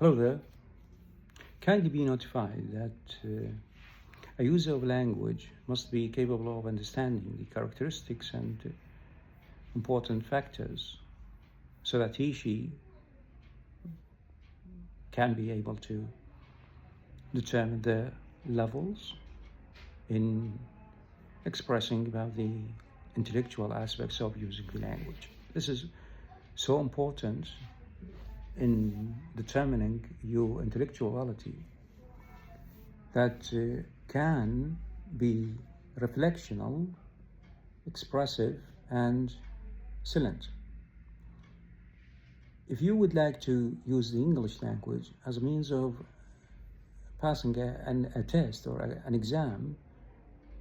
Hello there. Kindly be notified that a user of language must be capable of understanding the characteristics and important factors so that she can be able to determine the levels in expressing about the intellectual aspects of using the language. This is so important in determining your intellectuality that can be reflectional, expressive, and silent. If you would like to use the English language as a means of passing a test or an exam,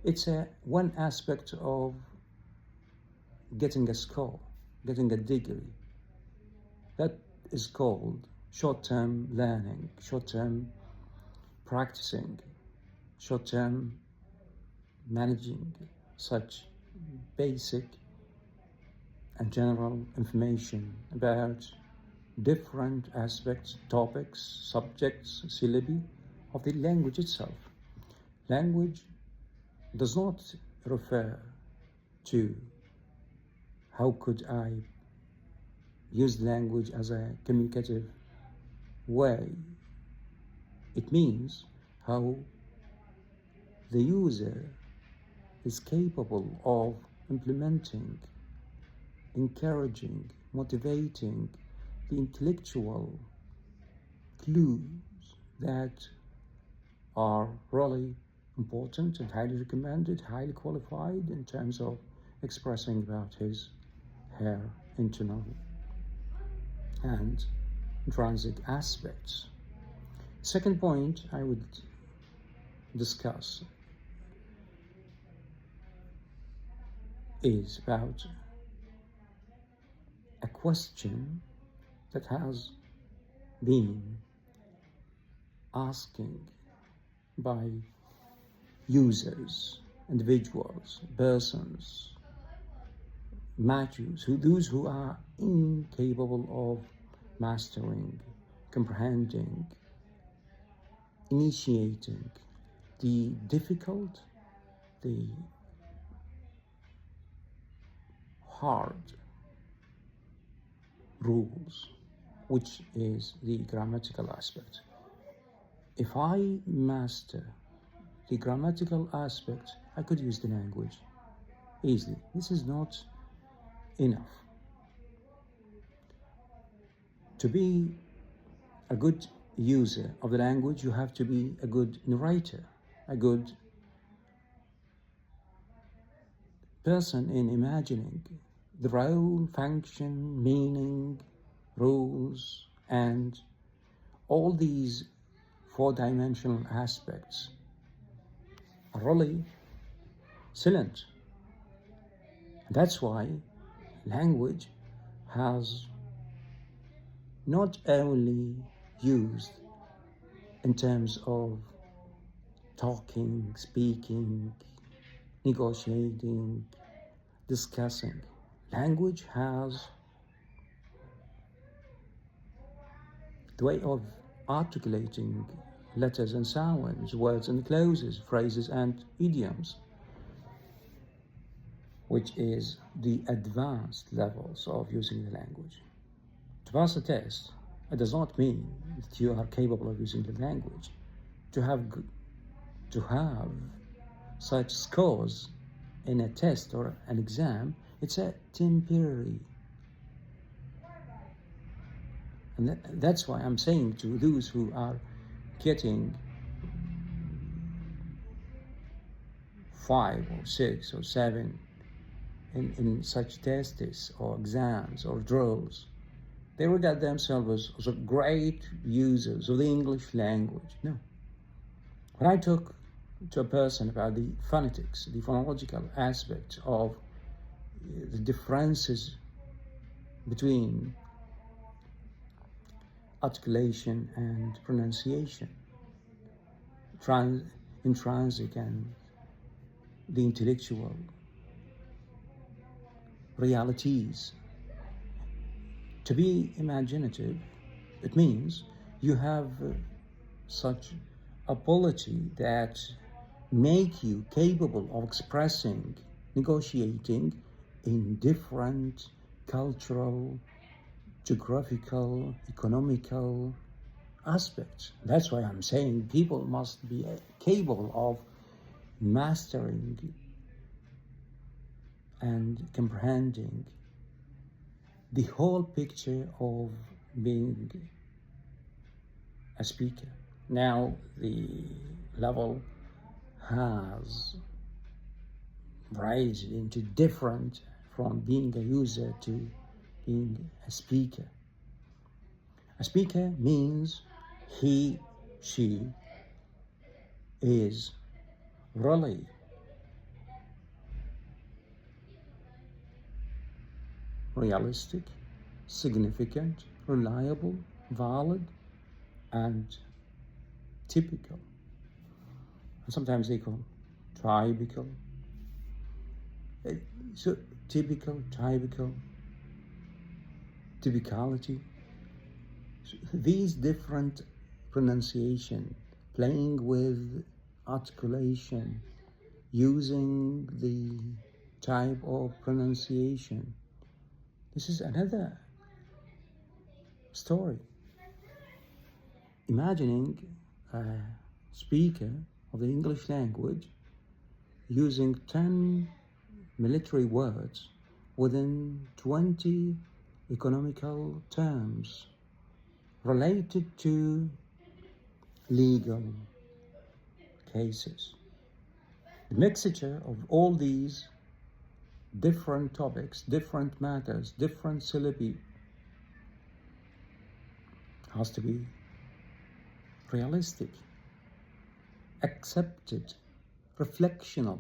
it's one aspect of getting a score, getting a degree. That is called short-term learning, short-term practicing, short-term managing such basic and general information about different aspects, topics, subjects, syllabi of the language itself. Language does not refer to how could I use language as a communicative way. It means how the user is capable of implementing, encouraging, motivating the intellectual clues that are really important and highly recommended, highly qualified in terms of expressing about his, her internal and intrinsic aspects. Second point I would discuss is about a question that has been asking by users, individuals, persons, matches, those who are incapable of mastering, comprehending, initiating the difficult, the hard rules, which is the grammatical aspect. If I master the grammatical aspect, I could use the language easily. This is not enough. To be a good user of the language, you have to be a good narrator, a good person in imagining the role, function, meaning, rules, and all these four-dimensional aspects are really silent. That's why language has not only used in terms of talking, speaking, negotiating, discussing. Language has the way of articulating letters and sounds, words and clauses, phrases and idioms, which is the advanced levels of using the language. To pass a test, it does not mean that you are capable of using the language. To have such scores in a test or an exam, it's a temporary. And that's why I'm saying to those who are getting 5 or 6 or 7 in such tests or exams or drills, they regard themselves as great users of the English language. No. When I talk to a person about the phonetics, the phonological aspect of the differences between articulation and pronunciation, intrinsic and the intellectual realities. To be imaginative, it means You have such ability that make you capable of expressing, negotiating in different cultural, geographical, economical aspects. That's why I'm saying people must be capable of mastering and comprehending the whole picture of being a speaker. Now the level has raised into different, from being a user to being a speaker. A speaker means he, she is really realistic, significant, reliable, valid, and typical. And sometimes they call typical. So typical, typicality. So these different pronunciation, playing with articulation, using the type of pronunciation. This is another story. Imagining a speaker of the English language using 10 military words within 20 economical terms related to legal cases. The mixture of all these different topics, different matters, different syllabi has to be realistic, accepted, reflectional.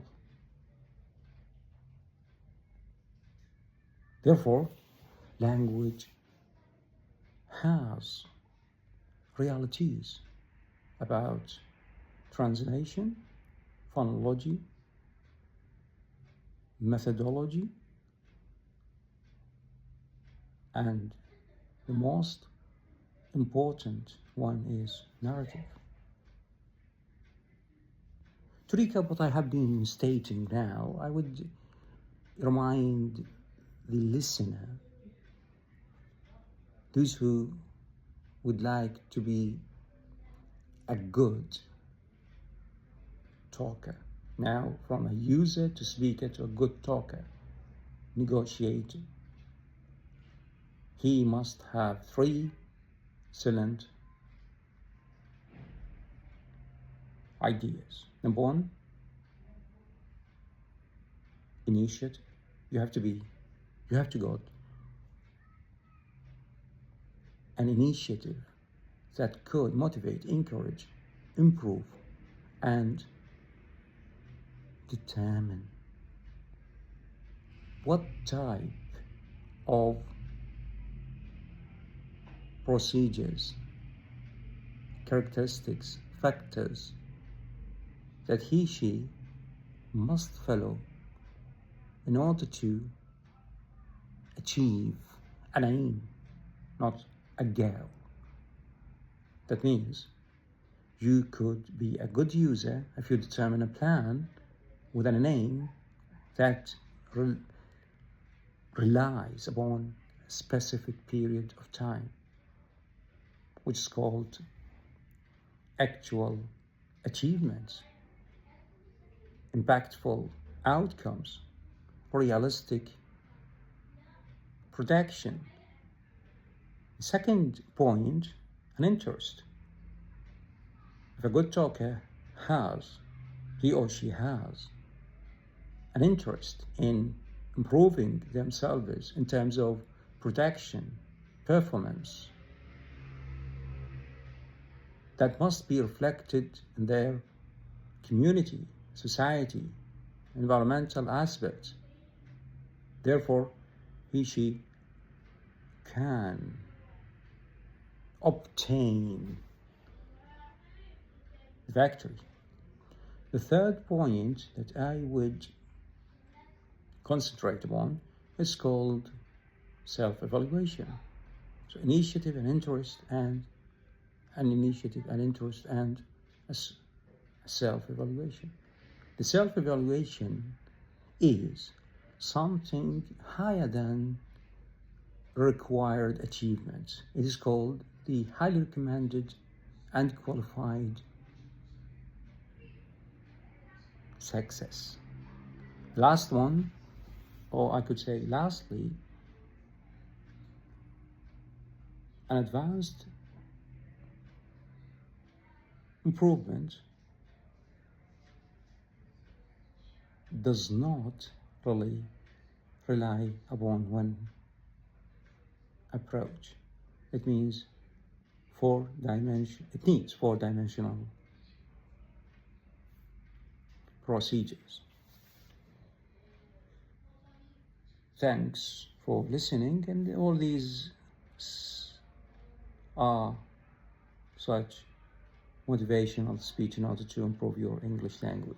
Therefore, language has realities about translation, phonology, methodology, and the most important one is narrative. To recap what I have been stating now, I would remind the listener, those who would like to be a good talker. Now, from a user to speaker to a good talker, negotiator, he must have 3 salient ideas. Number 1, initiative. You have to go an initiative that could motivate, encourage, improve, and determine what type of procedures, characteristics, factors that he, she must follow in order to achieve an aim, not a goal. That means you could be a good user if you determine a plan with an aim that relies upon a specific period of time, which is called actual achievements, impactful outcomes, realistic production. Second point, an interest. If a good talker he or she has an interest in improving themselves in terms of production, performance, that must be reflected in their community, society, environmental aspects. Therefore, he, she can obtain victory. The third point that I would concentrate upon is called self-evaluation. So initiative and interest and an initiative, an interest, and a self-evaluation. The self-evaluation is something higher than required achievements. It is called the highly recommended and qualified success. Last one, or I could say lastly, an advanced improvement does not really rely upon one approach. It needs four-dimensional procedures. Thanks for listening, and all these are such motivational speech in order to improve your English language.